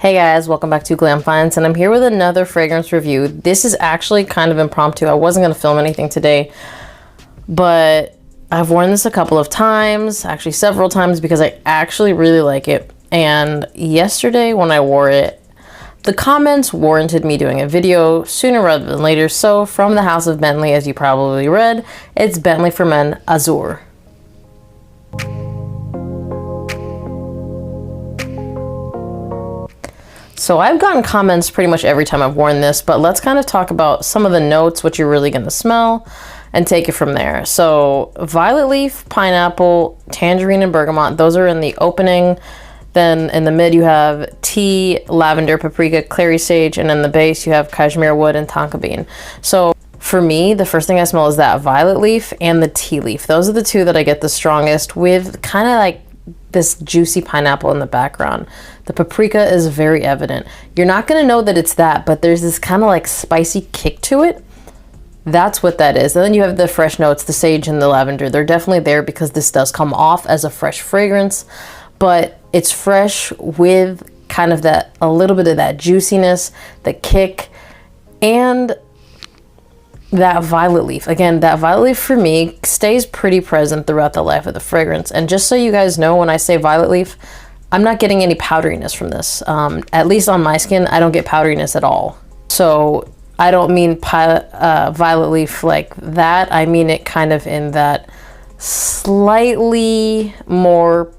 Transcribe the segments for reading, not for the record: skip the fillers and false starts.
Hey guys, welcome back to Glam and I'm here with another fragrance review. This is actually kind of impromptu. I wasn't going to film anything today, but I've worn this a couple of times, actually several times, because I actually really like it. And yesterday when I wore it, the comments warranted me doing a video sooner rather than later. So from the house of Bentley, as you probably read, it's Bentley for Men Azur. So I've gotten comments pretty much every time I've worn this, but let's kind of talk about some of the notes, what you're really going to smell, and take it from there. So violet leaf, pineapple, tangerine, and bergamot, those are in the opening. Then in the mid you have tea, lavender, paprika, clary sage, and in the base you have cashmere wood and tonka bean. So for me, the first thing I smell is that violet leaf and the tea leaf. Those are the two that I get the strongest, with kind of like this juicy pineapple in the background. The paprika is very evident. You're not going to know that it's that, but there's this kind of like spicy kick to it. That's what that is. And then you have the fresh notes, the sage and the lavender. They're definitely there because this does come off as a fresh fragrance, but it's fresh with kind of that, a little bit of that juiciness, the kick, and that violet leaf. Again, that violet leaf for me stays pretty present throughout the life of the fragrance. And just so you guys know, when I say violet leaf, I'm not getting any powderiness from this. At least on my skin, I don't get powderiness at all. So I don't mean violet leaf like that. I mean it kind of in that slightly more,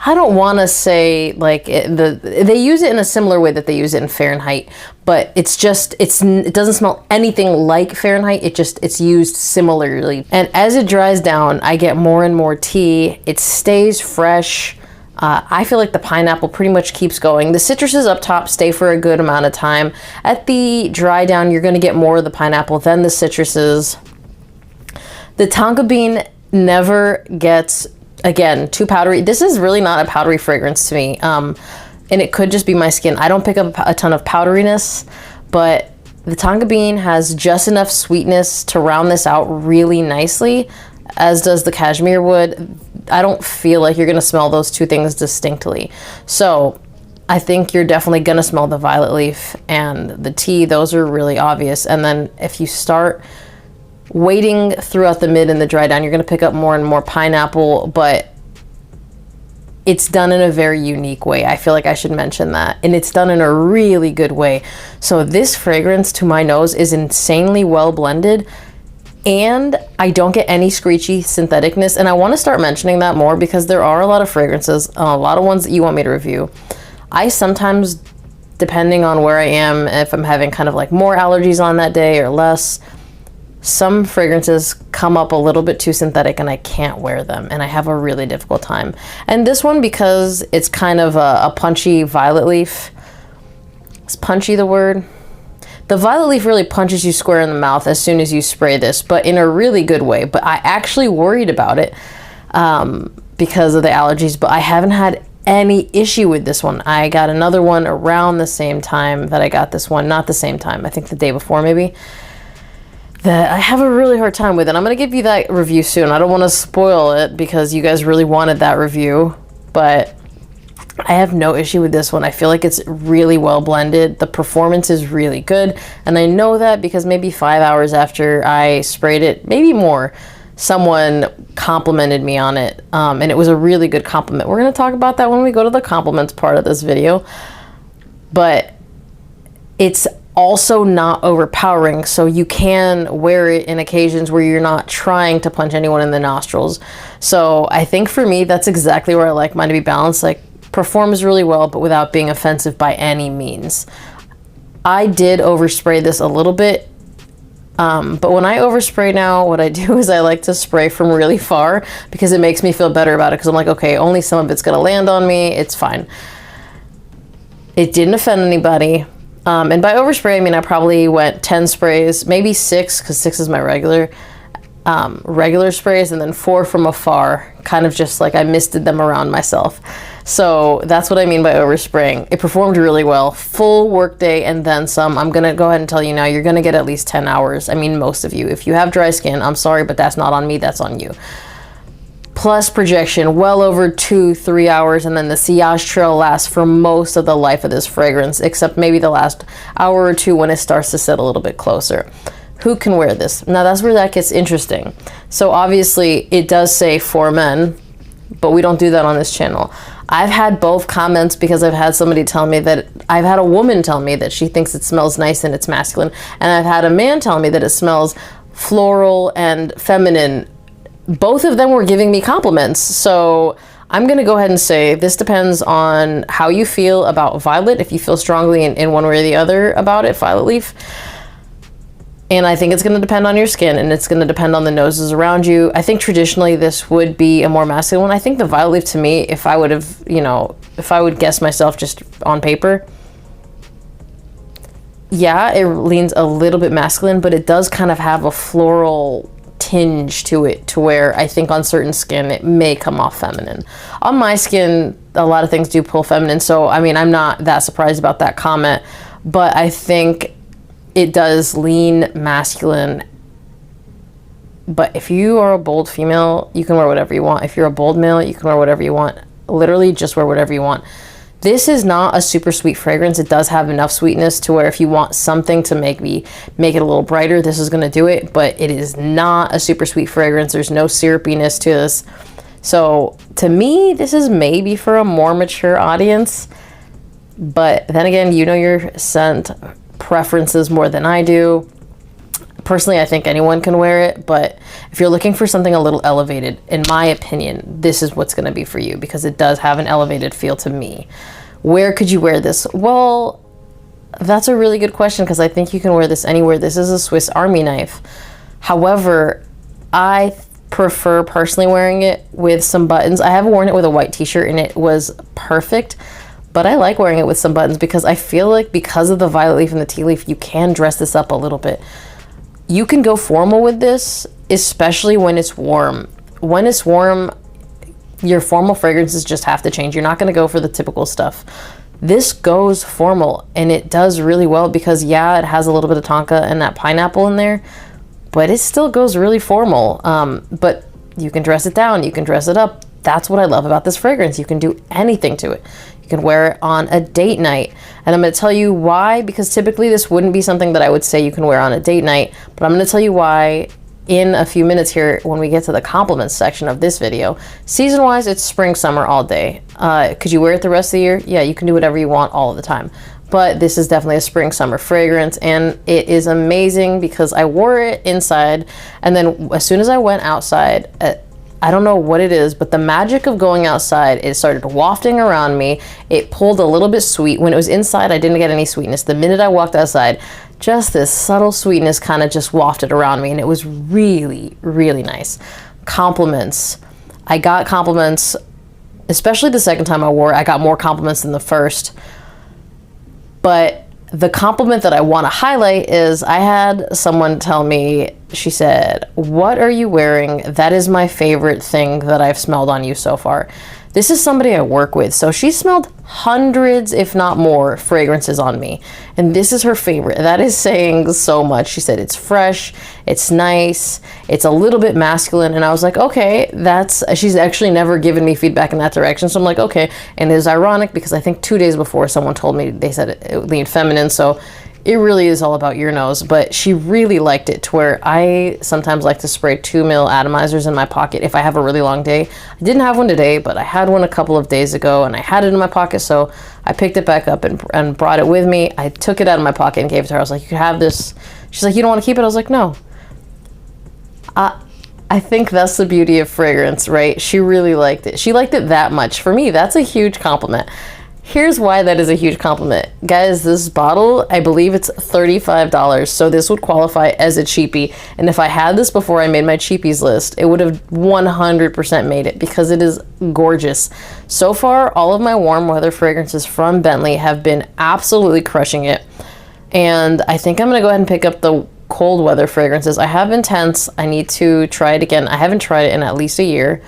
I don't want to say like they use it in a similar way that they use it in Fahrenheit, but it's just, it doesn't smell anything like Fahrenheit. It's used similarly. And as it dries down, I get more and more tea. It stays fresh. I feel like the pineapple pretty much keeps going. The citruses up top stay for a good amount of time. At the dry down, you're going to get more of the pineapple than the citruses. The tonka bean never gets, again, too powdery. This is really not a powdery fragrance to me. And it could just be my skin. I don't pick up a ton of powderiness, but the tonka bean has just enough sweetness to round this out really nicely, as does the cashmere wood. I don't feel like you're gonna smell those two things distinctly. So I think you're definitely gonna smell the violet leaf and the tea. Those are really obvious. And then if you start waiting throughout the mid and the dry down, you're gonna pick up more and more pineapple, but it's done in a very unique way. I feel like I should mention that. And it's done in a really good way. So this fragrance, to my nose, is insanely well blended, and I don't get any screechy syntheticness. And I want to start mentioning that more because there are a lot of fragrances, a lot of ones that you want me to review. I sometimes, depending on where I am, if I'm having kind of like more allergies on that day or less, some fragrances come up a little bit too synthetic and I can't wear them and I have a really difficult time. And this one, because it's kind of a punchy violet leaf, is punchy the word? The violet leaf really punches you square in the mouth as soon as you spray this, but in a really good way. But I actually worried about it because of the allergies, but I haven't had any issue with this one. I got another one around the same time that I got this one. Not the same time, I think the day before maybe, that I have a really hard time with. And I'm going to give you that review soon. I don't want to spoil it because you guys really wanted that review, but I have no issue with this one. I feel like it's really well blended. The performance is really good. And I know that because maybe 5 hours after I sprayed it, maybe more, someone complimented me on it. And it was a really good compliment. We're going to talk about that when we go to the compliments part of this video. But it's also not overpowering, so you can wear it in occasions where you're not trying to punch anyone in the nostrils. So I think for me, that's exactly where I like mine to be balanced. Like, performs really well, but without being offensive by any means. I did overspray this a little bit, but when I overspray now, what I do is I like to spray from really far because it makes me feel better about it, because I'm like, okay, only some of it's gonna land on me, it's fine. It didn't offend anybody. And by overspray, I mean I probably went 10 sprays, maybe 6, because 6 is my regular sprays, and then 4 from afar, kind of just like I misted them around myself. So that's what I mean by overspraying. It performed really well. Full workday and then some. I'm gonna go ahead and tell you now, you're gonna get at least 10 hours. I mean, most of you. If you have dry skin, I'm sorry, but that's not on me, that's on you. plus projection, well over 2-3 hours, and then the sillage trail lasts for most of the life of this fragrance, except maybe the last hour or two when it starts to sit a little bit closer. Who can wear this? Now that's where that gets interesting. So obviously it does say for men, but we don't do that on this channel. I've had both comments because I've had somebody tell me that, I've had a woman tell me that she thinks it smells nice and it's masculine, and I've had a man tell me that it smells floral and feminine. Both of them were giving me compliments. So I'm gonna go ahead and say this depends on how you feel about violet, if you feel strongly in one way or the other about it, violet leaf. And I think it's going to depend on your skin, and it's going to depend on the noses around you. I think traditionally this would be a more masculine one. I think the violet leaf, to me, if I would have, you know, if I would guess myself just on paper, yeah, it leans a little bit masculine, but it does kind of have a floral tinge to it, to where I think on certain skin it may come off feminine. On my skin, a lot of things do pull feminine, so I mean, I'm not that surprised about that comment, but I think it does lean masculine. But if you are a bold female, you can wear whatever you want. If you're a bold male, you can wear whatever you want. Literally just wear whatever you want. This is not a super sweet fragrance. It does have enough sweetness to where if you want something to make it a little brighter, this is going to do it. But it is not a super sweet fragrance. There's no syrupiness to this. So to me, this is maybe for a more mature audience. But then again, you know your scent preferences more than I do. Personally, I think anyone can wear it, but if you're looking for something a little elevated, in my opinion, this is what's going to be for you, because it does have an elevated feel to me. Where could you wear this? Well, that's a really good question, because I think you can wear this anywhere. This is a Swiss Army knife. However, I prefer personally wearing it with some buttons. I have worn it with a white t-shirt and it was perfect. But I like wearing it with some buttons because I feel like because of the violet leaf and the tea leaf, you can dress this up a little bit. You can go formal with this, especially when it's warm. When it's warm, your formal fragrances just have to change. You're not going to go for the typical stuff. This goes formal, and it does really well because, yeah, it has a little bit of tonka and that pineapple in there, but it still goes really formal. But you can dress it down, you can dress it up. That's what I love about this fragrance. You can do anything to it. You can wear it on a date night. And I'm going to tell you why, because typically this wouldn't be something that I would say you can wear on a date night, but I'm going to tell you why in a few minutes here when we get to the compliments section of this video. Season-wise, it's spring, summer all day. Could you wear it the rest of the year? Yeah, you can do whatever you want all of the time. But this is definitely a spring, summer fragrance, and it is amazing because I wore it inside, and then as soon as I went outside, I don't know what it is, but the magic of going outside, it started wafting around me. It pulled a little bit sweet. When it was inside, I didn't get any sweetness. The minute I walked outside, just this subtle sweetness kind of just wafted around me, and it was really, really nice. Compliments. I got compliments, especially the second time I wore it. I got more compliments than the first. But the compliment that I want to highlight is I had someone tell me, she said, "What are you wearing? That is my favorite thing that I've smelled on you so far." This is somebody I work with. So she smelled hundreds, if not more, fragrances on me. And this is her favorite. That is saying so much. She said it's fresh, it's nice, it's a little bit masculine. And I was like, okay, she's actually never given me feedback in that direction. So I'm like, okay. And it is ironic because I think 2 days before someone told me, they said it leaned feminine. So it really is all about your nose, but she really liked it to where I sometimes like to spray 2 ml atomizers in my pocket if I have a really long day. I didn't have one today, but I had one a couple of days ago and I had it in my pocket, so I picked it back up and brought it with me. I took it out of my pocket and gave it to her. I was like, "You can have this." She's like, "You don't want to keep it?" I was like, "No." I think that's the beauty of fragrance, right? She really liked it. She liked it that much. For me, that's a huge compliment. Here's why that is a huge compliment. Guys, this bottle, I believe it's $35, so this would qualify as a cheapie. And if I had this before I made my cheapies list, it would have 100% made it because it is gorgeous. So far, all of my warm weather fragrances from Bentley have been absolutely crushing it. And I think I'm going to go ahead and pick up the cold weather fragrances. I have Intense. I need to try it again. I haven't tried it in at least a year.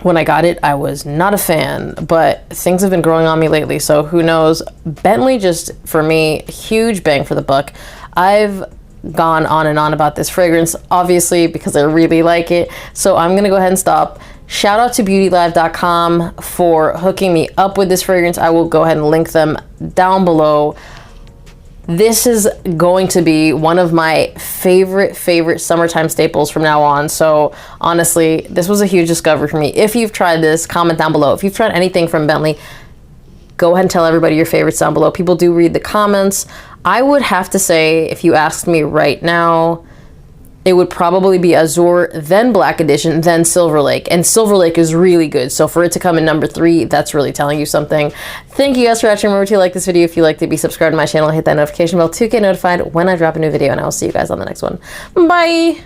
When I got it, I was not a fan, but things have been growing on me lately, so who knows. Bentley just, for me, huge bang for the buck. I've gone on and on about this fragrance, obviously, because I really like it. So I'm gonna go ahead and stop. Shout out to beautylive.com for hooking me up with this fragrance. I will go ahead and link them down below. This is going to be one of my favorite summertime staples from now on. So honestly, this was a huge discovery for me. If you've tried this, comment down below. If you've tried anything from Bentley, go ahead and tell everybody your favorites down below. People do read the comments. I would have to say, if you asked me right now, it would probably be Azure, then Black Edition, then Silver Lake. And Silver Lake is really good. So for it to come in number 3, that's really telling you something. Thank you guys for watching. Remember to like this video if you liked it. Be subscribed to my channel. Hit that notification bell to get notified when I drop a new video. And I will see you guys on the next one. Bye.